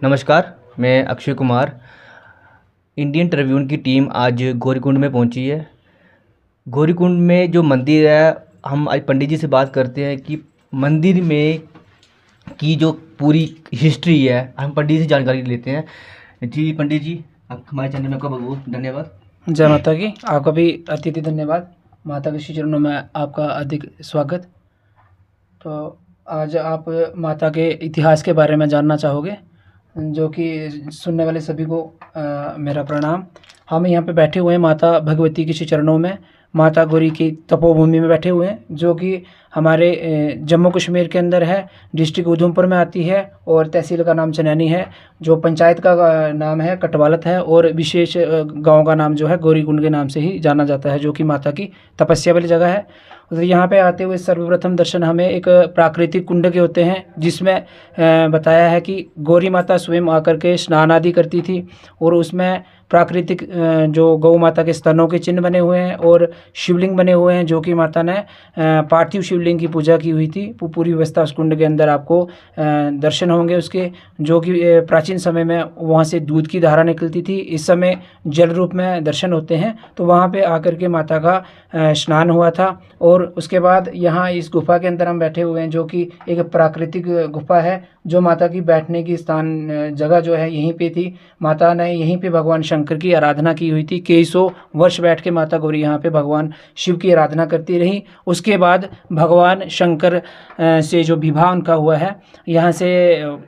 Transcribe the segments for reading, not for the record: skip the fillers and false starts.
नमस्कार, मैं Akshay Kumar. Indian Tribune की टीम आज गौरीकुंड में पहुंची है। गौरीकुंड में जो मंदिर है, हम आज पंडित जी से बात करते हैं कि मंदिर में की जो पूरी हिस्ट्री है, हम पंडित जी से जानकारी लेते हैं। जी पंडित जी, आप हमारे चैनल में आपका बहुत बहुत धन्यवाद। जय माता की। आपका भी अतिथि धन्यवाद। माता के श्री चरणों में आपका अधिक स्वागत। तो आज आप माता के इतिहास के बारे में जानना चाहोगे, जो कि सुनने वाले सभी को मेरा प्रणाम। हम यहाँ पे बैठे हुए हैं माता भगवती के श्री चरणों में, माता गौरी की तपोभूमि में बैठे हुए हैं, जो कि हमारे जम्मू कश्मीर के अंदर है, डिस्ट्रिक्ट उधमपुर में आती है और तहसील का नाम चनैनी है, जो पंचायत का नाम है कटवालत है, और विशेष गांव का नाम जो है गौरीकुंड के नाम से ही जाना जाता है, जो कि माता की तपस्या वाली जगह है। तो यहाँ पे आते हुए सर्वप्रथम दर्शन हमें एक प्राकृतिक कुंड के होते हैं, जिसमें बताया है कि गौरी माता स्वयं आकर के स्नान आदि करती थी, और उसमें प्राकृतिक जो गौ माता के स्तनों के चिन्ह बने हुए हैं और शिवलिंग बने हुए हैं, जो कि माता ने पार्थिव शिवलिंग की पूजा की हुई थी। पूरी व्यवस्था उस कुंड के अंदर आपको दर्शन होंगे उसके, जो कि प्राचीन समय में वहाँ से दूध की धारा निकलती थी, इस समय जल रूप में दर्शन होते हैं। तो वहाँ पे आकर के माता का स्नान हुआ था, और उसके बाद यहाँ इस गुफा के अंदर हम बैठे हुए हैं, जो कि एक प्राकृतिक गुफा है, जो माता की बैठने की स्थान जगह जो है यहीं पे थी। माता ने यहीं पे भगवान शंकर की आराधना की हुई थी। कई सौ वर्ष बैठ के माता गौरी यहाँ पे भगवान शिव की आराधना करती रही। उसके बाद भगवान शंकर से जो विवाह उनका हुआ है, यहाँ से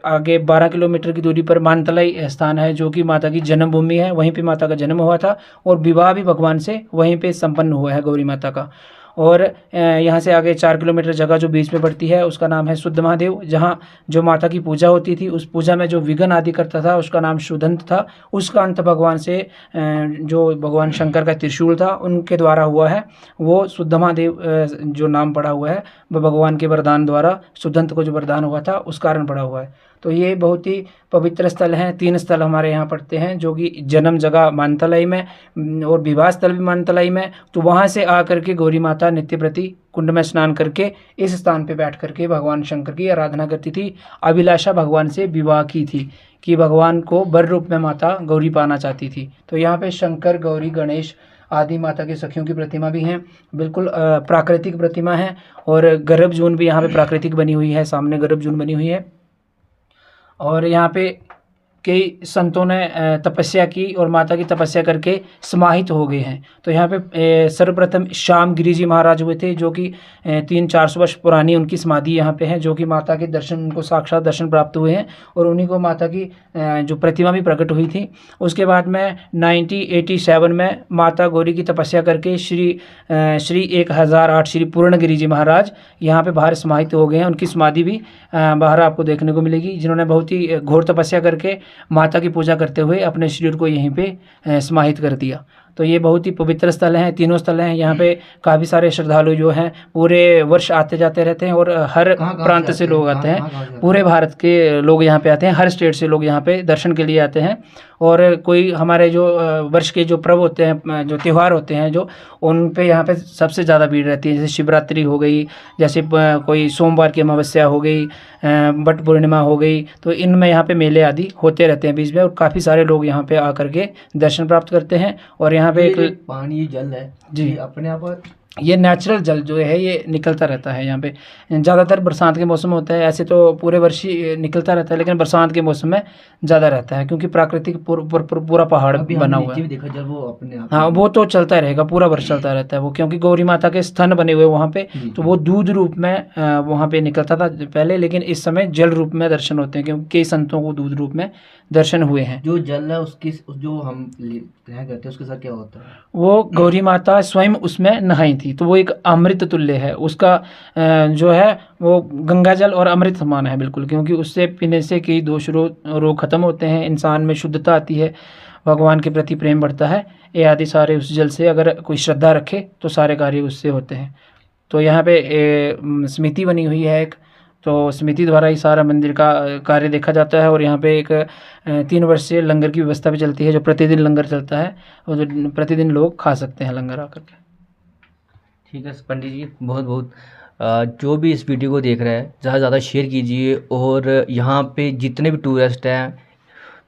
आगे 12 किलोमीटर की दूरी पर मानतलाई स्थान है, जो कि माता की जन्मभूमि है। वहीं पे माता का जन्म हुआ था, और विवाह भी भगवान से वहीं पे संपन्न हुआ है गौरी माता का। और यहाँ से आगे 4 किलोमीटर जगह जो बीच में पड़ती है, उसका नाम है शुद्ध महादेव, जहाँ जो माता की पूजा होती थी, उस पूजा में जो विघ्न आदि करता था उसका नाम शुद्धंत था। उसका अंत भगवान से जो भगवान शंकर का त्रिशूल था उनके द्वारा हुआ है, वो शुद्ध महादेव जो नाम पड़ा हुआ है, वह भगवान के वरदान द्वारा शुद्धंत को जो वरदान हुआ था उस कारण पड़ा हुआ है। तो ये बहुत ही पवित्र स्थल हैं। 3 स्थल हमारे यहाँ पड़ते हैं, जो कि जन्म जगह मानतलाई में और विवाह स्थल भी मानतलाई में। तो वहाँ से आकर के गौरी माता नित्य प्रति कुंड में स्नान करके इस स्थान पे बैठ करके भगवान शंकर की आराधना करती थी। अभिलाषा भगवान से विवाह की थी कि भगवान को वर रूप में माता गौरी पाना चाहती थी। तो यहाँ पे शंकर, गौरी, गणेश आदि माता के सखियों की प्रतिमा भी हैं। बिल्कुल प्राकृतिक प्रतिमा है, और गर्भजून भी यहाँ पे प्राकृतिक बनी हुई है, सामने गर्भजून बनी हुई है। और यहाँ पे कई संतों ने तपस्या की और माता की तपस्या करके समाहित हो गए हैं। तो यहाँ पे सर्वप्रथम श्याम गिरी जी महाराज हुए थे, जो कि 300-400 वर्ष पुरानी उनकी समाधि यहाँ पे है, जो कि माता के दर्शन, उनको साक्षात दर्शन प्राप्त हुए हैं, और उन्हीं को माता की जो प्रतिमा भी प्रकट हुई थी। उसके बाद में 1987 में माता गौरी की तपस्या करके श्री 1008 श्री पूर्णगिरी जी महाराज यहाँ पे बाहर समाहित हो गए हैं। उनकी समाधि भी बाहर आपको देखने को मिलेगी, जिन्होंने बहुत ही घोर तपस्या करके माता की पूजा करते हुए अपने शरीर को यहीं पे समाहित कर दिया। तो ये बहुत ही पवित्र स्थल हैं, तीनों स्थल हैं। यहाँ पे काफ़ी सारे श्रद्धालु जो हैं पूरे वर्ष आते जाते रहते हैं, और हर प्रांत से लोग आते हैं। पूरे भारत के लोग यहाँ पे आते हैं, हर स्टेट से लोग यहाँ पे दर्शन के लिए आते हैं। और कोई हमारे जो वर्ष के जो पर्व होते हैं, जो त्यौहार होते हैं, जो उन पे यहाँ पे सबसे ज़्यादा भीड़ रहती है। जैसे शिवरात्रि हो गई, जैसे कोई सोमवार की अमावस्या हो गई, बट पूर्णिमा हो गई, तो इनमें यहाँ पे मेले आदि होते रहते हैं बीच में, और काफ़ी सारे लोग यहाँ पे आकर के दर्शन प्राप्त करते हैं। और यहाँ पे एक पानी जल है जी, अपने आप ये नेचुरल जल जो है ये निकलता रहता है यहाँ पे। ज़्यादातर बरसात के मौसम होता है, ऐसे तो पूरे वर्ष ही निकलता रहता है, लेकिन बरसात के मौसम में ज़्यादा रहता है क्योंकि प्राकृतिक पूरा पहाड़ अभी बना हमने हुआ नीचे है। भी देखा जब वो अपने आप हाँ, वो तो चलता रहेगा, पूरा वर्ष चलता रहता है वो, क्योंकि गौरी माता के स्तन बने हुए वहाँ पे, जी, तो जी। वो दूध रूप में वहाँ पे निकलता था पहले, लेकिन इस समय जल रूप में दर्शन होते हैं क्योंकि कई संतों को दूध रूप में दर्शन हुए हैं। जो जल है उसकी जो हम ग्रहण करते हैं उसके साथ क्या होता है? वो गौरी माता स्वयं उसमें नहाई थी, तो वो एक अमृत तुल्य है उसका। जो है वो गंगा जल और अमृत समान है बिल्कुल, क्योंकि उससे पीने से कई दोष रोग खत्म होते हैं, इंसान में शुद्धता आती है, भगवान के प्रति प्रेम बढ़ता है। ये आदि सारे उस जल से अगर कोई श्रद्धा रखे तो सारे कार्य उससे होते हैं। तो यहाँ पे समिति बनी हुई है एक, तो समिति द्वारा ही सारा मंदिर का कार्य देखा जाता है। और यहाँ पे एक 3 वर्ष से लंगर की व्यवस्था भी चलती है, जो प्रतिदिन लंगर चलता है और जो प्रतिदिन लोग खा सकते हैं लंगर आकर के। ठीक है पंडित जी, बहुत बहुत जो भी इस वीडियो को देख रहा है ज़्यादा से ज़्यादा शेयर कीजिए, और यहाँ पे जितने भी टूरिस्ट हैं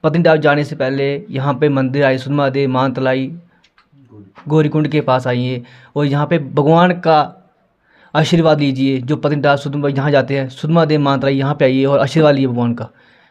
पत्नीटॉप जाने से पहले यहाँ पे मंदिर आइए, सुध महादेव, मानतलाई, गौरीकुंड के पास आइए और यहाँ पे भगवान का आशीर्वाद लीजिए। जो पत्नीटॉप सुध यहाँ जाते हैं, सुध महादेव, मानतलाई, यहाँ पे आइए और आशीर्वाद लीजिए भगवान का।